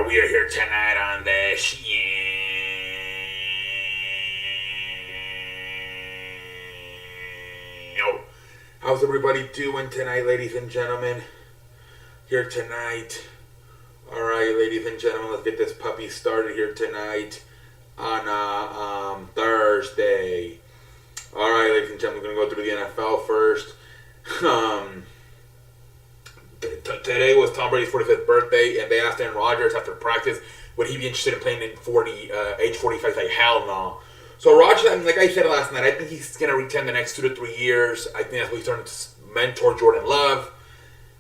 we are here tonight on the show. How's everybody doing tonight, ladies and gentlemen? Here tonight. Alright, ladies and gentlemen, let's get this puppy started here tonight on Thursday. Alright, ladies and gentlemen, we're going to go through the NFL first. Today was Tom Brady's 45th birthday, and they asked Aaron Rodgers after practice would he be interested in playing in age 45. He's like, hell no. So Rodgers, I mean, like I said last night, I think he's going to return the next 2 to 3 years. I think that's what he's starting to mentor Jordan Love.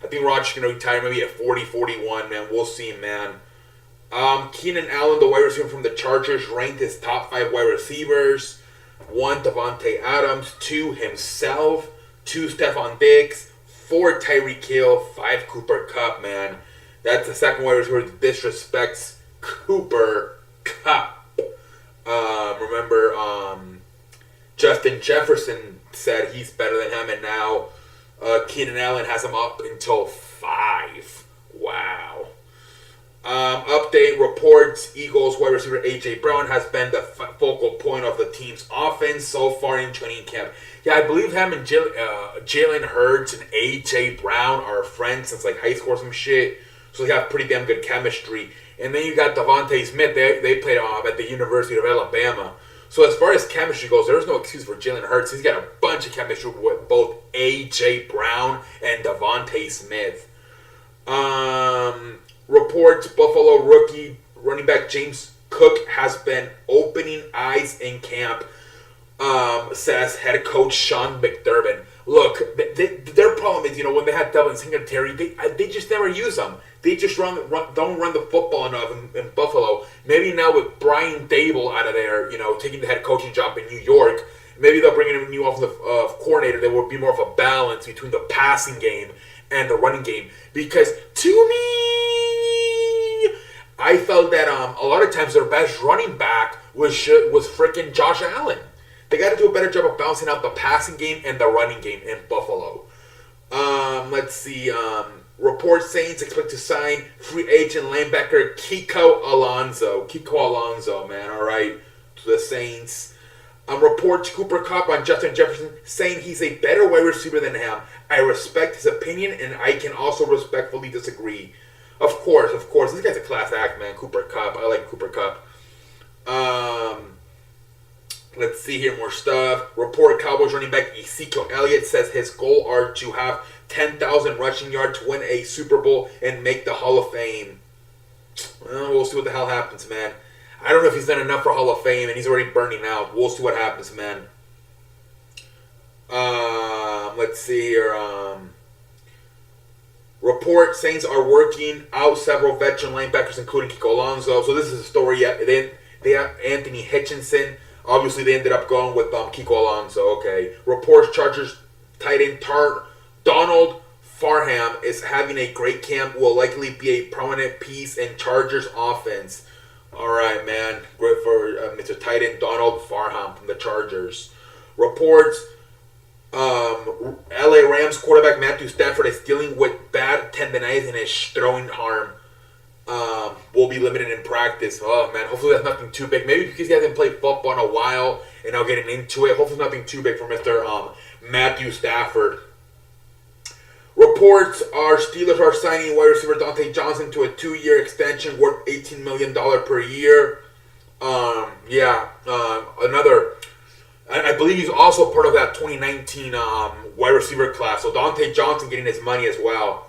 I think Rodgers is going to retire maybe at 40, 41, man. We'll see, man. Keenan Allen, the wide receiver from the Chargers, ranked as top 5 wide receivers. 1, Davante Adams. 2, himself. 2, Stephon Diggs. 4, Tyreek Hill. 5, Cooper Kupp, man. That's the second wide receiver that disrespects Cooper Kupp. Remember, Justin Jefferson said he's better than him, and now Keenan Allen has him up until 5. Wow. Update reports, Eagles wide receiver A.J. Brown has been the focal point of the team's offense so far in training camp. Yeah, I believe him and Jalen Hurts and A.J. Brown are friends since like high school or some shit. So they have pretty damn good chemistry. And then you got Devontae Smith. They played at the University of Alabama. So as far as chemistry goes, there's no excuse for Jalen Hurts. He's got a bunch of chemistry with both A.J. Brown and Devontae Smith. Reports, Buffalo rookie running back James Cook has been opening eyes in camp, says head coach Sean McDermott. Look, their problem is, when they had Devin Singletary, they just never use them. They just don't run the football enough in Buffalo. Maybe now with Brian Dable out of there, taking the head coaching job in New York, maybe they'll bring in a new offensive coordinator. There will be more of a balance between the passing game and the running game. Because to me, I felt that a lot of times their best running back was freaking Josh Allen. They got to do a better job of balancing out the passing game and the running game in Buffalo. Let's see. Reports Saints expect to sign free agent linebacker Kiko Alonso, man. All right, to the Saints. Reports Cooper Kupp on Justin Jefferson saying he's a better wide receiver than him. I respect his opinion, and I can also respectfully disagree. Of course. This guy's a class act, man. Cooper Kupp. I like Cooper Kupp. Let's see here, more stuff. Report Cowboys running back Ezekiel Elliott says his goal are to have 10,000 rushing yards, win a Super Bowl, and make the Hall of Fame. Well, we'll see what the hell happens, man. I don't know if he's done enough for Hall of Fame, and he's already burning out. We'll see what happens, man. Let's see here. Report Saints are working out several veteran linebackers, including Kiko Alonso. So this is a story. They have Anthony Hitchinson. Obviously, they ended up going with Kiko Alonso. Okay. Reports Chargers tight end Donald Farham is having a great camp. Will likely be a prominent piece in Chargers offense. All right, man. Great for Mr. Tight end Donald Farham from the Chargers. Reports LA Rams quarterback Matthew Stafford is dealing with bad tendonitis in his throwing arm. Will be limited in practice. Oh, man. Hopefully that's nothing too big. Maybe because he hasn't played football in a while and now getting into it. Hopefully nothing too big for Mr. Matthew Stafford. Reports are Steelers are signing wide receiver Dante Johnson to a 2-year extension worth $18 million per year. Another. I believe he's also part of that 2019 wide receiver class. So Dante Johnson getting his money as well.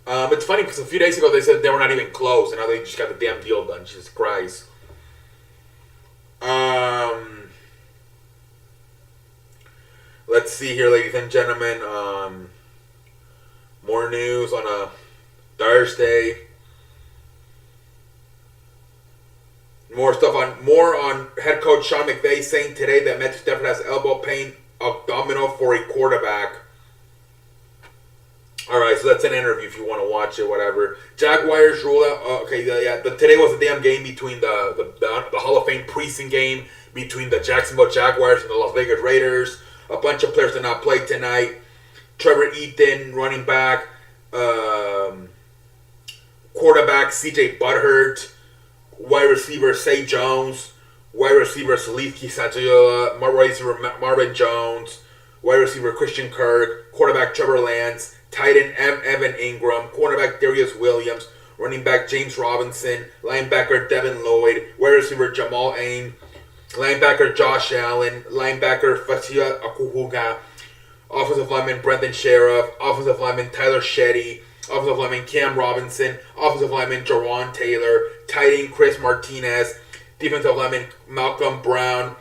It's funny because a few days ago they said they were not even close, and now they just got the damn deal done. Jesus Christ. Let's see here, ladies and gentlemen. More news on a Thursday. More on head coach Sean McVay saying today that Matthew Stafford has elbow pain abdominal for a quarterback. All right, so that's an interview if you want to watch it, whatever. Jaguars rule out. Today was a damn game between the Hall of Fame precinct game between the Jacksonville Jaguars and the Las Vegas Raiders. A bunch of players did not play tonight. Trevor Etienne, running back. quarterback CJ Butthurt, wide receiver Say Jones, wide receiver Salif Kisatula, wide receiver Marvin Jones, wide receiver Christian Kirk, quarterback Trevor Lance, tight end Evan Ingram, cornerback Darius Williams, running back James Robinson, linebacker Devin Lloyd, wide receiver Jamal Ain, linebacker Josh Allen, linebacker Fatia Akuhuga, offensive lineman Brendan Sheriff, offensive lineman Tyler Shetty, offensive lineman Cam Robinson, offensive lineman Jawan Taylor, tight end Chris Martinez, defensive lineman Malcolm Brown,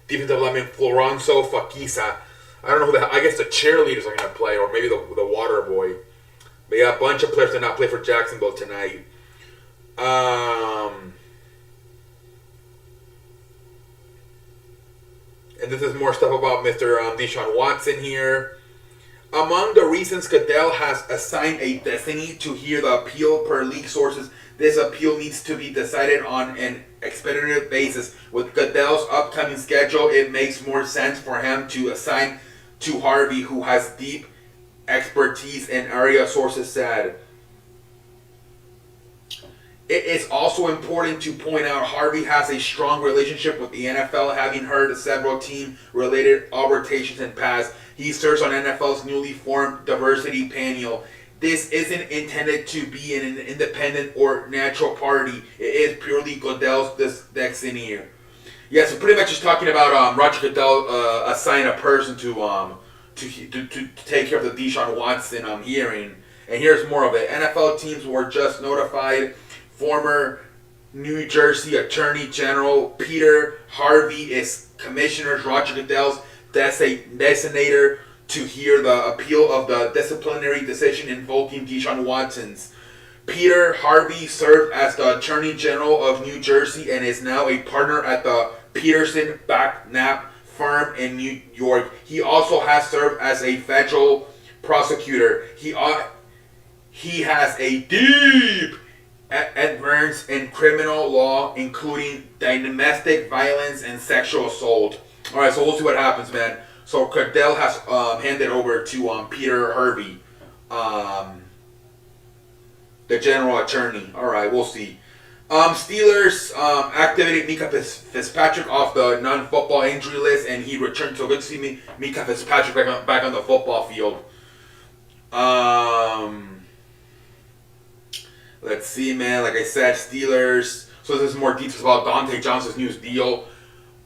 defensive lineman Florenzo Fakisa. I don't know who I guess the cheerleaders are going to play, or maybe the water boy. But yeah, a bunch of players did not play for Jacksonville tonight. And this is more stuff about Mr. Deshaun Watson here. Among the reasons Goodell has assigned a destiny to hear the appeal per league sources, this appeal needs to be decided on an expeditive basis. With Goodell's upcoming schedule, it makes more sense for him to assign to Harvey, who has deep expertise in area, sources said. It is also important to point out Harvey has a strong relationship with the NFL, having heard several team-related arbitration in past. He serves on NFL's newly formed diversity panel. This isn't intended to be an independent or neutral party. It is purely Goodell's destiny. Yeah, so pretty much just talking about Roger Goodell assigning a person to take care of the Deshaun Watson hearing. And here's more of it. NFL teams were just notified. Former New Jersey Attorney General Peter Harvey is Commissioner Roger Goodell's designator to hear the appeal of the disciplinary decision involving Deshaun Watson's. Peter Harvey served as the Attorney General of New Jersey and is now a partner at the Peterson Knapp firm in New York. He also has served as a federal prosecutor. He has a deep adherence in criminal law, including domestic violence and sexual assault. All right, so we'll see what happens, man. So Goodell has handed over to Peter Harvey, the general attorney. All right, we'll see. Steelers activated Micah Fitzpatrick off the non-football injury list, and he returned. So good to see Micah Fitzpatrick back on the football field. Let's see, man. Like I said, Steelers. So this is more details about Dante Johnson's new deal.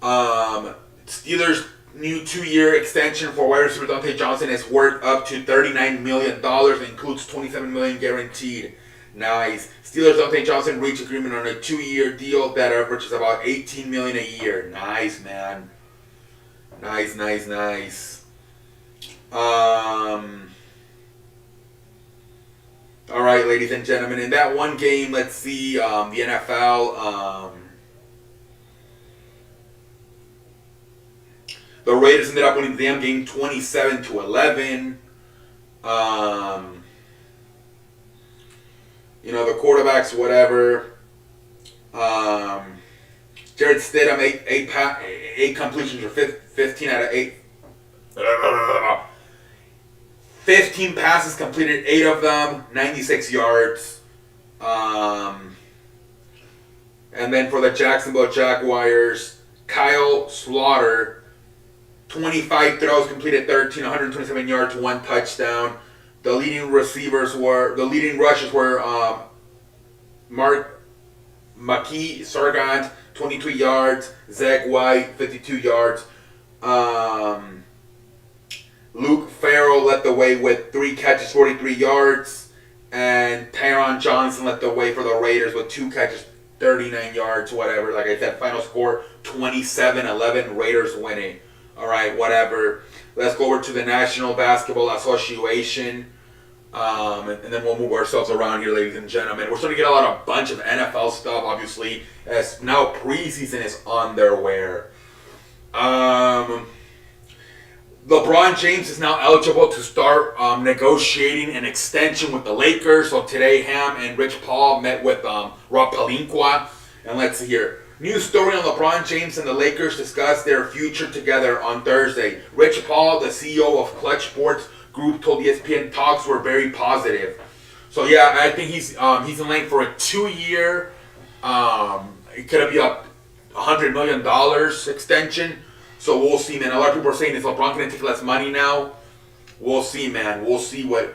Steelers' new 2-year extension for wide receiver Dante Johnson is worth up to $39 million. Includes $27 million guaranteed. Nice. Steelers Dante Johnson reached agreement on a 2-year deal that averages about $18 million a year. Nice, man. Nice. All right, ladies and gentlemen. In that one game, let's see the NFL. The Raiders ended up winning the damn game 27-11. The quarterbacks, whatever. Jared Stidham, 8 completions for 15 out of 8. 15 passes completed, 8 of them, 96 yards. And then for the Jacksonville Jaguars, Kyle Slaughter, 25 throws, completed 13, 127 yards, 1 touchdown. The leading rushers were Mark McKee Sargant, 22 yards, Zach White, 52 yards. Luke Farrell led the way with 3 catches, 43 yards. And Tyron Johnson led the way for the Raiders with 2 catches, 39 yards, whatever. Like I said, final score 27-11, Raiders winning. All right, whatever. Let's go over to the National Basketball Association. And then we'll move ourselves around here, ladies and gentlemen. We're starting to get a bunch of NFL stuff, obviously, as now preseason is on their way. LeBron James is now eligible to start negotiating an extension with the Lakers. So today, Ham and Rich Paul met with Rob Pelinka. And let's see here. New story on LeBron James and the Lakers discussed their future together on Thursday. Rich Paul, the CEO of Clutch Sports Group, told ESPN talks were very positive. So yeah, I think he's in line for a 2-year. It could be up $100 million extension. So we'll see, man. A lot of people are saying, is LeBron going to take less money now? We'll see, man. We'll see what.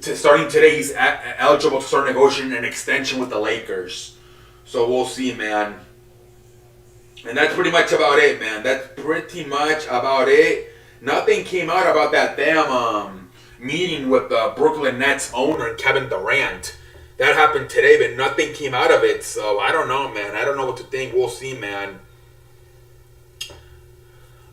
Starting today, he's eligible to start negotiating an extension with the Lakers. So we'll see, man. And that's pretty much about it, man. That's pretty much about it. Nothing came out about that damn meeting with the Brooklyn Nets owner Kevin Durant. That happened today, but nothing came out of it. So I don't know, man. I don't know what to think. We'll see, man.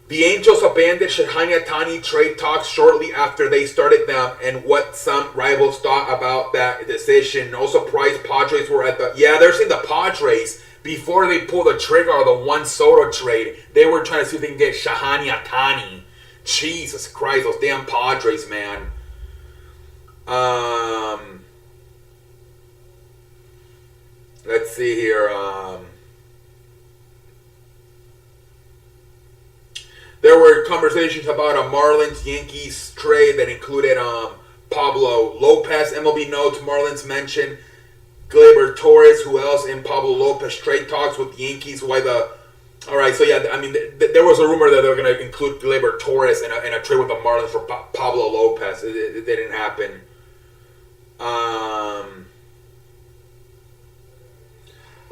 The Angels abandoned Shohei Ohtani trade talks shortly after they started them, and what some rivals thought about that decision. No surprise, Padres were at the... Yeah, they're saying the Padres, before they pulled the trigger on the Juan Soto trade, they were trying to see if they can get Shohei Ohtani. Jesus Christ, those damn Padres, man. Let's see here. There were conversations about a Marlins-Yankees trade that included Pablo Lopez. MLB notes Marlins mentioned Gleyber Torres. Who else in Pablo Lopez trade talks with the Yankees? Why the... All right, so yeah, I mean, there was a rumor that they were going to include Gleyber Torres in a trade with the Marlins for Pablo Lopez. It didn't happen.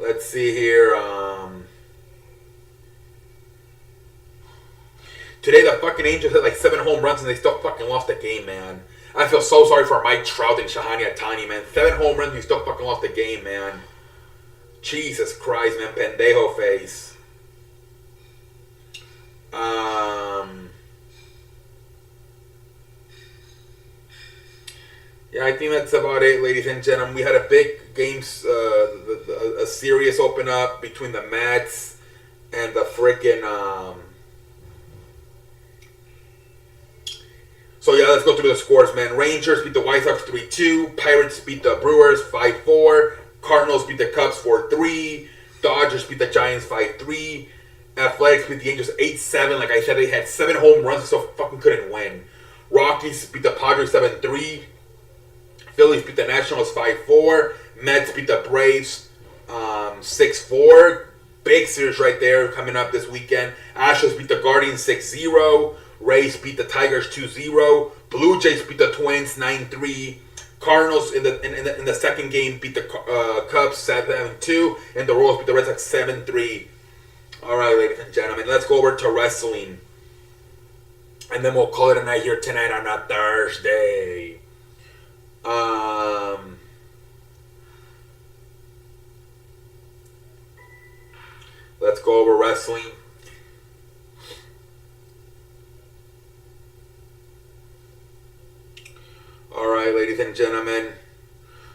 Let's see here. Today, the fucking Angels hit like 7 home runs and they still fucking lost the game, man. I feel so sorry for Mike Trout and Shohei Ohtani, man. 7 home runs, you still fucking lost the game, man. Jesus Christ, man. Pendejo face. Yeah, I think that's about it, ladies and gentlemen. We had a big games, a series open up between the Mets and the freaking. So yeah, let's go through the scores, man. Rangers beat the White Sox 3-2. Pirates beat the Brewers 5-4. Cardinals beat the Cubs 4-3. Dodgers beat the Giants 5-3. Athletics beat the Angels 8-7. Like I said, they had 7 home runs, so fucking couldn't win. Rockies beat the Padres 7-3. Phillies beat the Nationals 5-4. Mets beat the Braves 6-4. Big series right there coming up this weekend. Astros beat the Guardians 6-0. Rays beat the Tigers 2-0. Blue Jays beat the Twins 9-3. Cardinals in the second game beat the Cubs 7-2. And the Royals beat the Red Sox 7-3. All right, ladies and gentlemen, let's go over to wrestling. And then we'll call it a night here tonight on a Thursday. Let's go over wrestling. Alright, ladies and gentlemen.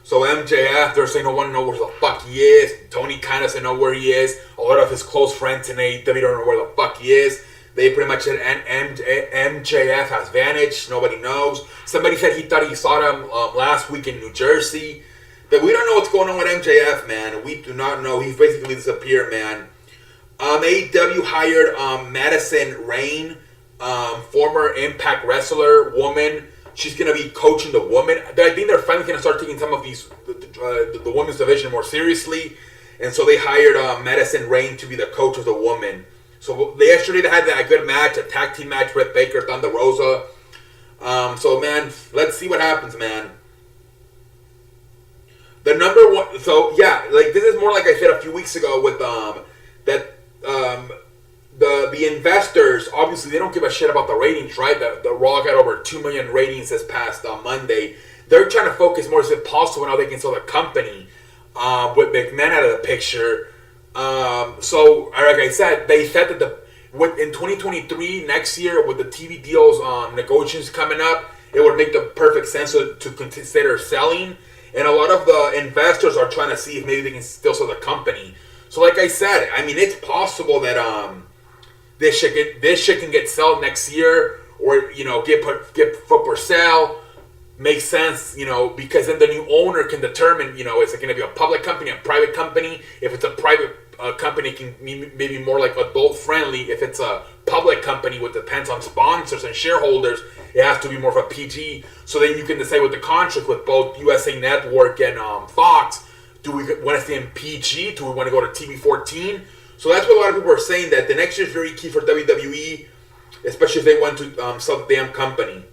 So MJF, they're saying no one knows where the fuck he is. Tony Khan doesn't know where he is. A lot of his close friends in AEW don't know where the fuck he is. They pretty much said MJF has vanished. Nobody knows. Somebody said he thought he saw him last week in New Jersey. But we don't know what's going on with MJF, man. We do not know. He's basically disappeared, man. AEW hired Madison Rayne, former Impact wrestler, woman. She's going to be coaching the women. I think they're finally going to start taking some of these the women's division more seriously. And so they hired Madison Rayne to be the coach of the women. So yesterday they had that good match, a tag team match, Britt Baker, Thunder Rosa. So, man, let's see what happens, man. The number one... So, yeah, like this is more like I said a few weeks ago with the investors, obviously, they don't give a shit about the ratings, right? The Raw got over 2 million ratings this past Monday. They're trying to focus more, if possible, on how they can sell the company with McMahon out of the picture. So, like I said, they said that in 2023, next year, with the TV deals negotiations coming up, it would make the perfect sense to consider selling. And a lot of the investors are trying to see if maybe they can still sell the company. So, like I said, I mean, it's possible that this shit can get sold next year, or get put for sale. Makes sense, because then the new owner can determine, is it going to be a public company, a private company? If it's a private company, it can be maybe more like adult friendly. If it's a public company, which depends on sponsors and shareholders, it has to be more of a PG. So then you can decide with the contract with both USA Network and Fox, do we want to stay in PG? Do we want to go to TV-14? So that's what a lot of people are saying, that the next year is very key for WWE, especially if they want to sell the damn company.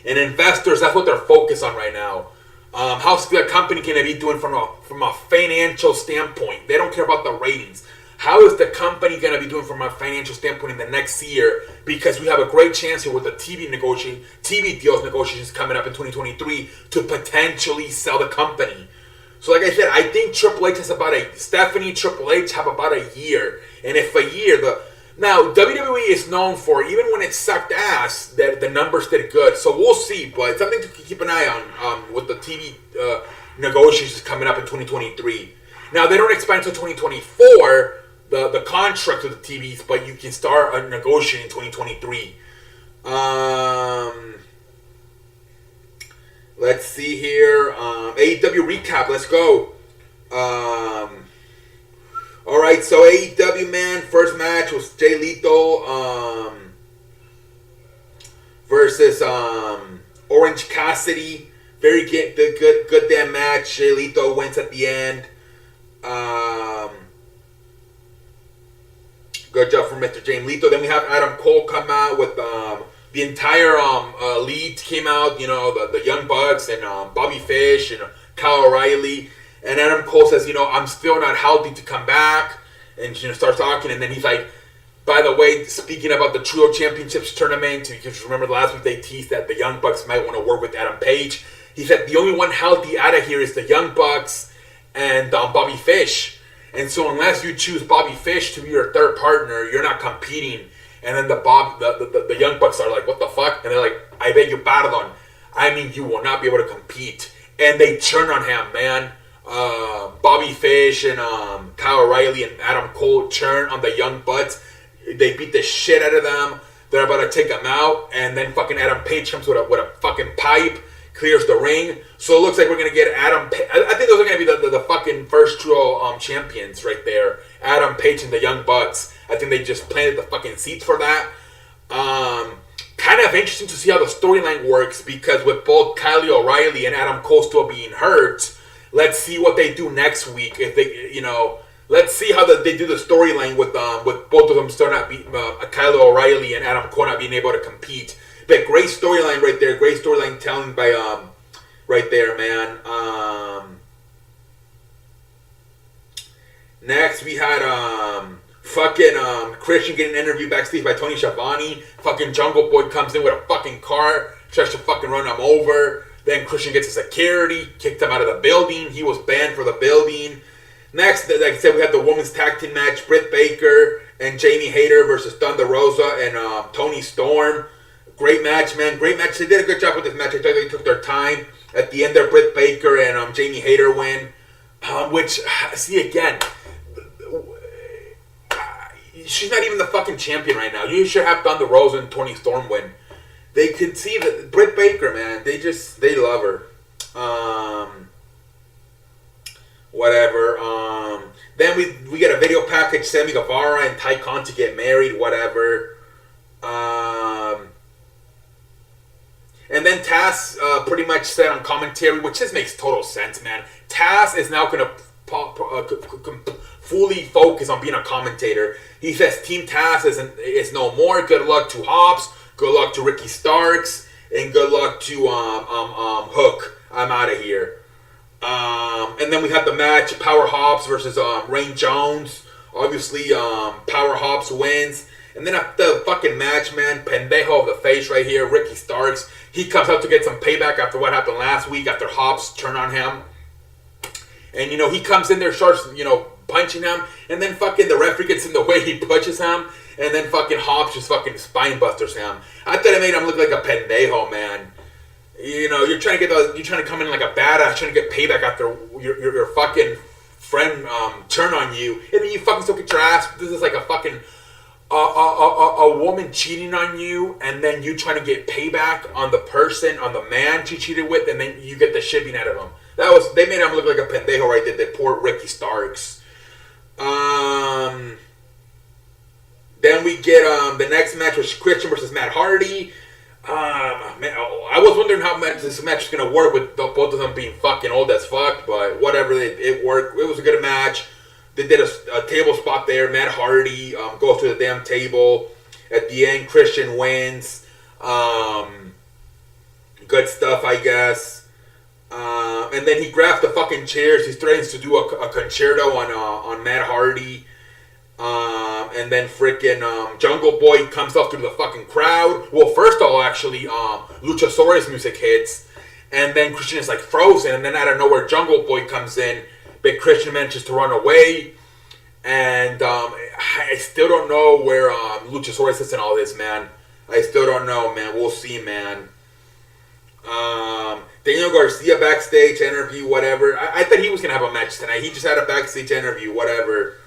And investors, that's what they're focused on right now. How's the company going to be doing from a financial standpoint? They don't care about the ratings. How is the company going to be doing from a financial standpoint in the next year? Because we have a great chance here with the TV deals negotiations coming up in 2023 to potentially sell the company. So like I said, I think Triple H has Stephanie Triple H have about a year. And if a year, now WWE is known for, even when it sucked ass, that the numbers did good. So we'll see, but something to keep an eye on with the TV negotiations coming up in 2023. Now they don't expand until 2024, the contract with the TVs, but you can start negotiating in 2023. Let's see here. AEW recap. Let's go. Alright, so AEW, man. First match was Jay Lethal versus Orange Cassidy. Very good damn match. Jay Lethal wins at the end. Good job from Mr. Jay Lethal. Then we have Adam Cole come out with the entire lead came out, the Young Bucks and Bobby Fish and Kyle O'Reilly. And Adam Cole says, I'm still not healthy to come back. And, starts talking. And then he's like, by the way, speaking about the Trio Championships tournament, because remember last week they teased that the Young Bucks might want to work with Adam Page. He said the only one healthy out of here is the Young Bucks and Bobby Fish. And so unless you choose Bobby Fish to be your third partner, you're not competing. And then the Young Bucks are like, what the fuck? And they're like, I beg you pardon. I mean, you will not be able to compete. And they turn on him, man. Bobby Fish and Kyle O'Reilly and Adam Cole turn on the Young Bucks. They beat the shit out of them. They're about to take them out. And then fucking Adam Page comes with a fucking pipe, clears the ring. So it looks like we're going to get Adam Page. I think those are going to be the fucking first trio champions right there. Adam Page and the Young Bucks. I think they just planted the fucking seeds for that. Kind of interesting to see how the storyline works, because with both Kyle O'Reilly and Adam Cole still being hurt, let's see what they do next week. If they, let's see how they do the storyline with both of them still not being Kyle O'Reilly and Adam Cole not being able to compete. But great storyline right there. Great storyline telling by right there, man. Next we had Christian getting interviewed backstage by Tony Schiavone. Fucking Jungle Boy comes in with a fucking car, tries to fucking run him over. Then Christian gets his security, kicked him out of the building. He was banned for the building. Next, like I said, we had the women's tag team match. Britt Baker and Jamie Hayter versus Thunder Rosa and Toni Storm. Great match, man. Great match. They did a good job with this match. I thought they took their time. At the end there, Britt Baker and Jamie Hayter win. Which, see again, she's not even the fucking champion right now. You should have Thunder Rosa and Toni Storm win. They can see that Britt Baker, man, they love her. Whatever. Then we get a video package, Sammy Guevara and Ty Khan to get married, whatever. And then Taz pretty much said on commentary, which just makes total sense, man. Taz is now going to fully focus on being a commentator. He says Team Taz is no more. Good luck to Hobbs. Good luck to Ricky Starks. And good luck to Hook. I'm out of here. And then we have the match, Power Hobbs versus Rain Jones. Obviously, Power Hobbs wins. And then after the fucking match, man, pendejo of the face right here, Ricky Starks. He comes out to get some payback after what happened last week, after Hobbs turned on him. And, he comes in there, starts, punching him. And then fucking the referee gets in the way, he punches him. And then fucking Hobbs just fucking spine busters him. I thought it made him look like a pendejo, man. You're trying to come in like a badass, trying to get payback after your fucking friend turn on you, and then you fucking still get your ass. This is like a fucking a woman cheating on you, and then you trying to get payback on the man she cheated with, and then you get the shit beat out of him. They made him look like a pendejo right there. That poor Ricky Starks. Then we get the next match was Christian versus Matt Hardy. Man, I was wondering how this match is gonna work with both of them being fucking old as fuck, but whatever, it worked. It was a good match. They did a table spot there. Matt Hardy goes to the damn table. At the end, Christian wins. Good stuff, I guess. And then he grabs the fucking chairs. He threatens to do a concerto on Matt Hardy. And then freaking Jungle Boy comes up through the fucking crowd. Well, first of all, actually, Luchasaurus music hits. And then Christian is like frozen. And then out of nowhere, Jungle Boy comes in. But Christian manages to run away. And I still don't know where Luchasaurus is in all this, man. I still don't know, man. We'll see, man. Daniel Garcia backstage interview, whatever. I thought he was going to have a match tonight. He just had a backstage interview, whatever.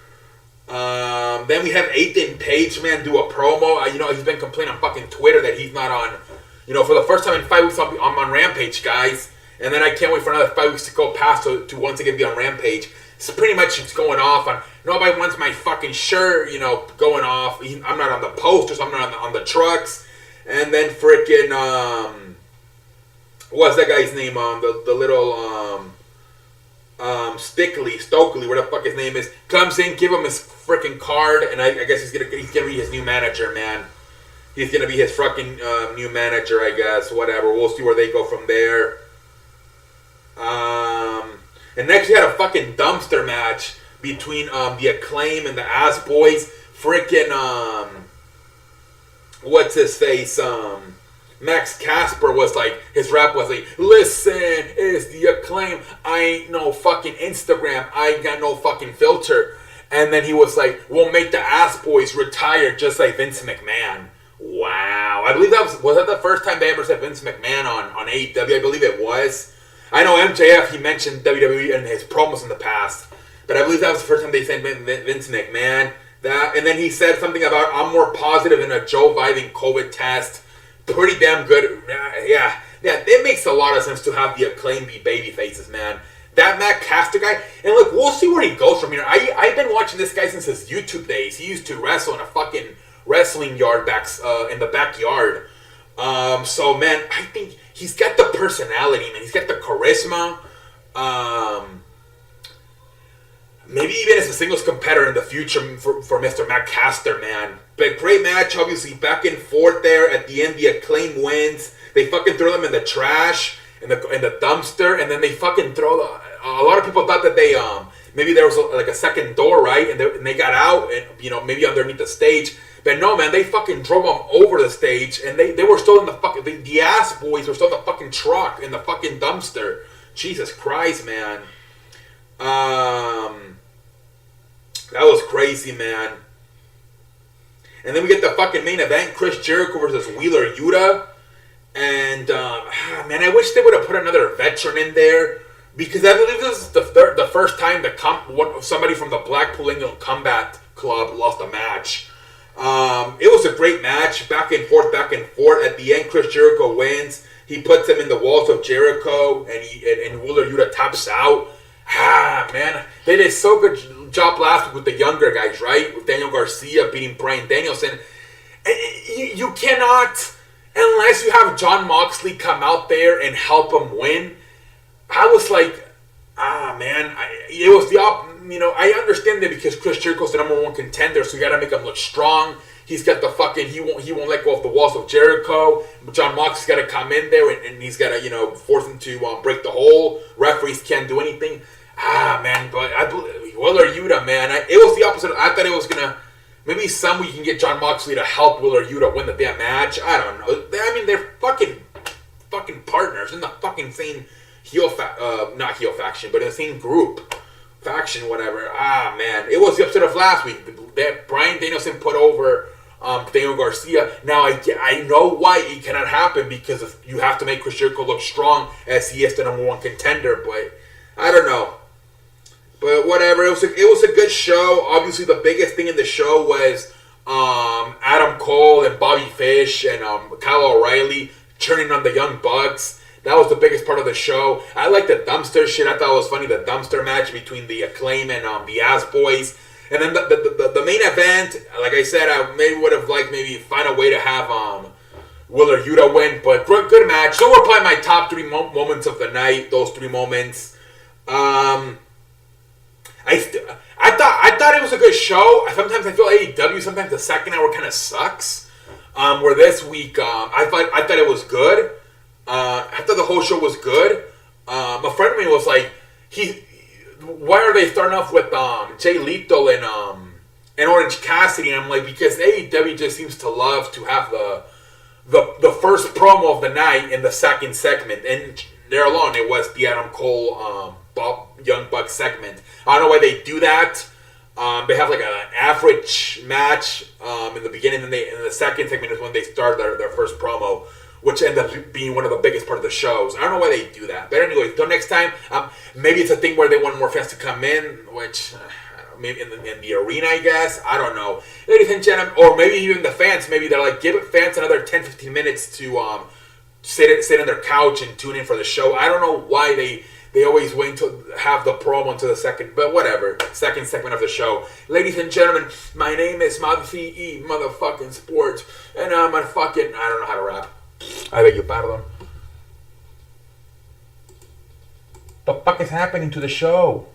Then we have Ethan Page, man, do a promo. He's been complaining on fucking Twitter that he's not on, for the first time in 5 weeks, I'm on Rampage, guys. And then I can't wait for another 5 weeks to go past to once again be on Rampage. It's pretty much it's going off on, nobody wants my fucking shirt, going off. I'm not on the posters, I'm not on the trucks. And then freaking, what's that guy's name? The little, Stokely, where the fuck his name is, comes in, give him his freaking card, and I guess he's gonna be his new manager, man. He's gonna be his fucking new manager, I guess. Whatever. We'll see where they go from there. And next we had a fucking dumpster match between the Acclaim and the Ass Boys. Freaking what's his face? Max Casper was like, his rap was like, listen, it's the Acclaim. I ain't no fucking Instagram. I ain't got no fucking filter. And then he was like, we'll make the Ass Boys retire just like Vince McMahon. Wow. I believe was that the first time they ever said Vince McMahon on AEW? I believe it was. I know MJF, he mentioned WWE in his promos in the past. But I believe that was the first time they said Vince McMahon. And then he said something about, I'm more positive in a Joe Biden COVID test. Pretty damn good. Yeah, it makes a lot of sense to have the Acclaim be baby faces, man. That Matt Caster guy, and look, we'll see where he goes from here. I've been watching this guy since his YouTube days. He used to wrestle in a fucking wrestling yard in the backyard. So, man, I think he's got the personality, man. He's got the charisma. Maybe even as a singles competitor in the future for Mr. Matt Caster, man. But great match, obviously, back and forth there. At the end, the Acclaim wins. They fucking throw them in the trash, in the dumpster, and then they fucking throw a lot of people thought that they, maybe there was like a second door, right? And they got out, and, maybe underneath the stage. But no, man, they fucking drove them over the stage, and they were still in the fucking, the Ass Boys were still in the fucking truck, in the fucking dumpster. Jesus Christ, man. That was crazy, man. And then we get the fucking main event, Chris Jericho versus Wheeler Yuta. And, man, I wish they would have put another veteran in there. Because I believe this is the first time somebody from the Blackpool England Combat Club lost a match. It was a great match, back and forth. At the end, Chris Jericho wins. He puts him in the walls of Jericho, and Wheeler Yuta taps out. Man, they did so good job last week with the younger guys, right? With Daniel Garcia beating Bryan Danielson. You cannot, unless you have Jon Moxley come out there and help him win. I was like, man, it was I understand that because Chris Jericho's the number one contender, so you gotta make him look strong. He's got the fucking, he won't let go of the walls of Jericho. Jon Moxley's gotta come in there and he's gotta, force him to break the hole. Referees can't do anything. Man, but I believe Wheeler Yuta, man, it was the opposite. I thought it was gonna, maybe some way you can get Jon Moxley to help Wheeler Yuta win the damn match. I don't know. They're fucking partners in the fucking same not heel faction, but in the same group. Faction, whatever. Man. It was the upset of last week. That Bryan Danielson put over Daniel Garcia. Now, I know why it cannot happen, because you have to make Chris Jericho look strong as he is the number one contender, but I don't know. But whatever. It was a good show. Obviously, the biggest thing in the show was Adam Cole and Bobby Fish and Kyle O'Reilly turning on the Young Bucks. That was the biggest part of the show. I like the dumpster shit. I thought it was funny, the dumpster match between the Acclaim and the Ass Boys. And then the main event, like I said, I maybe would have liked maybe find a way to have Wheeler Yuta win, but good match. So we're probably my top three moments of the night. Those three moments. I thought it was a good show. Sometimes I feel AEW. Sometimes the second hour kind of sucks. Where this week, I thought it was good. I thought the whole show was good. A friend of mine was like, why are they starting off with Jay Lethal and Orange Cassidy? And I'm like, because AEW just seems to love to have the first promo of the night in the second segment, and there alone it was the Adam Cole Bob Young Bucks segment. I don't know why they do that. They have like an average match in the beginning, and in the second segment is when they start their first promo, which ended up being one of the biggest part of the shows. I don't know why they do that. But anyway, until next time, maybe it's a thing where they want more fans to come in, which maybe in the arena, I guess. I don't know. Ladies and gentlemen, or maybe even the fans, maybe they're like, give fans another 10-15 minutes to sit on their couch and tune in for the show. I don't know why they always wait to have the promo until the second, but whatever. Second segment of the show. Ladies and gentlemen, my name is MadCE motherfucking Sports, and I'm a fucking, I don't know how to rap. I beg your pardon. The fuck is happening to the show?